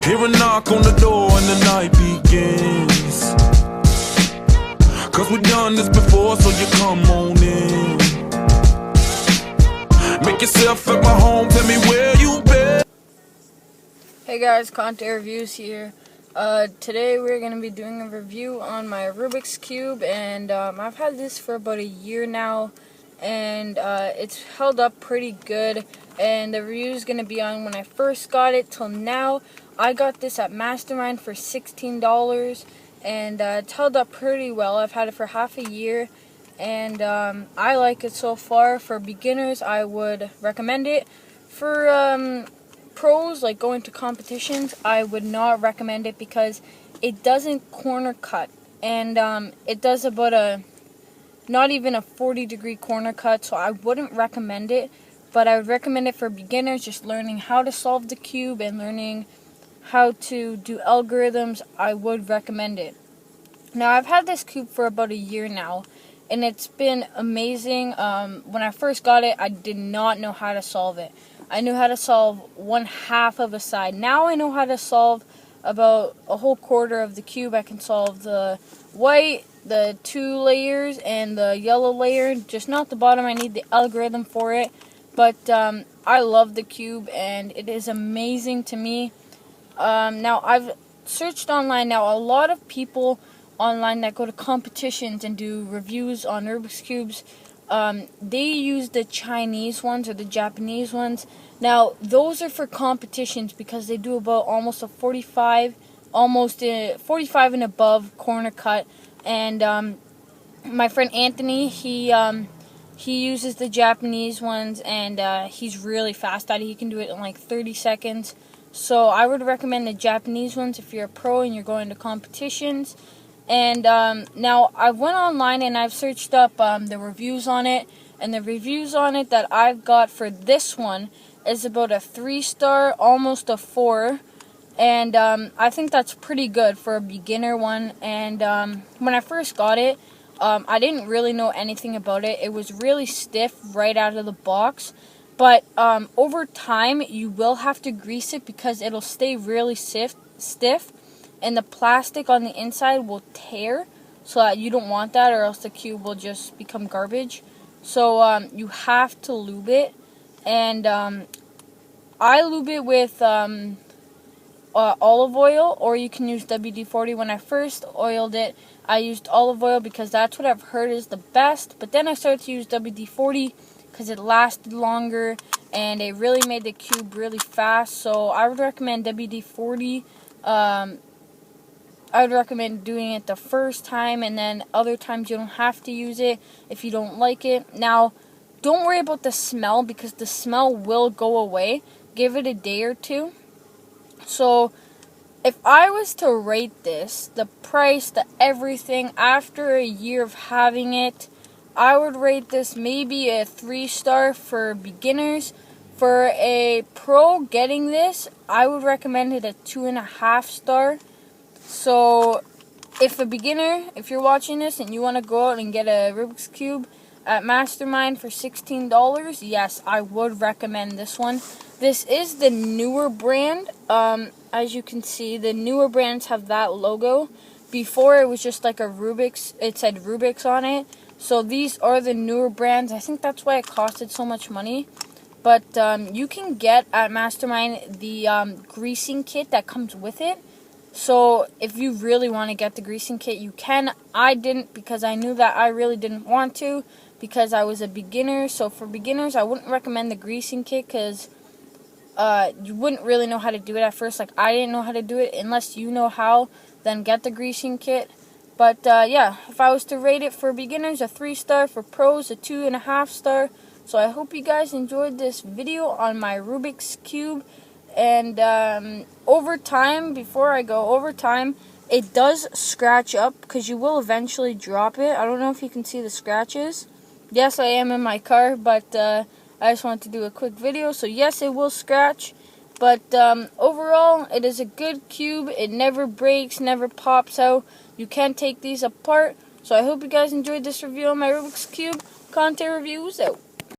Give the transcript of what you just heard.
Hear a knock on the door and the night begins. Cause we've done this before, so you come on in. Make yourself at my home, tell me where you been. Hey guys, Conte Reviews here. Today we're going to be doing a review on my Rubik's Cube, and I've had this for about a year now, and it's held up pretty good, and the review is going to be on when I first got it till now. I got this at Mastermind for $16, and it's held up pretty well. I've had it for half a year, and I like it so far. For beginners, I would recommend it. For pros, like going to competitions, I would not recommend it because it doesn't corner cut, and it does about not even a 40-degree corner cut, so I wouldn't recommend it. But I would recommend it for beginners, just learning how to solve the cube and learning how to do algorithms. I would recommend it. Now, I've had this cube for about a year now, and it's been amazing. When I first got it, I did not know how to solve it. I knew how to solve one half of a side. Now I know how to solve about a whole quarter of the cube. I can solve the white, the 2 layers, and the yellow layer, just not the bottom. I need the algorithm for it. But I love the cube, and it is amazing to me. Now, I've searched online. Now, a lot of people online that go to competitions and do reviews on Rubik's Cubes, they use the Chinese ones or the Japanese ones. Now, those are for competitions because they do about almost a 45 and above corner cut. And my friend Anthony, he uses the Japanese ones, and he's really fast at it. He can do it in like 30 seconds. So I would recommend the Japanese ones if you're a pro and you're going to competitions. And now I went online and I've searched up the reviews on it, and the reviews on it that I've got for this one is about a 3-star, almost a 4, and I think that's pretty good for a beginner one. And when I first got it, I didn't really know anything about it. It was really stiff right out of the box, but over time you will have to grease it because it'll stay really stiff. And the plastic on the inside will tear, so that you don't want that, or else the cube will just become garbage. So you have to lube it, and I lube it with olive oil, or you can use WD-40. When I first oiled it, I used olive oil because that's what I've heard is the best, but then I started to use WD-40 because it lasted longer, and it really made the cube really fast. So I would recommend WD-40. I would recommend doing it the first time, and then other times you don't have to use it if you don't like it. Now, don't worry about the smell because the smell will go away. Give it a day or two. So, if I was to rate this, the price, the everything, after a year of having it, I would rate this maybe a 3-star for beginners. For a pro getting this, I would recommend it a 2.5-star. So, if you're watching this and you want to go out and get a Rubik's Cube at Mastermind for $16, yes, I would recommend this one. This is the newer brand. As you can see, the newer brands have that logo. Before, it was just like a Rubik's, it said Rubik's on it. So, these are the newer brands. I think that's why it costed so much money. But you can get at Mastermind the greasing kit that comes with it. So, if you really want to get the greasing kit, you can. I didn't because I knew that I really didn't want to because I was a beginner. So, for beginners, I wouldn't recommend the greasing kit because you wouldn't really know how to do it at first. Like, I didn't know how to do it. Unless you know how, then get the greasing kit. But, yeah, if I was to rate it for beginners, a 3-star. For pros, a 2.5-star. So, I hope you guys enjoyed this video on my Rubik's Cube. And over time, it does scratch up because you will eventually drop it. I don't know if you can see the scratches. Yes, I am in my car, but I just wanted to do a quick video. So yes, it will scratch, but overall, it is a good cube. It never breaks, never pops out. You can take these apart. So I hope you guys enjoyed this review on my Rubik's Cube. Conte Reviews out.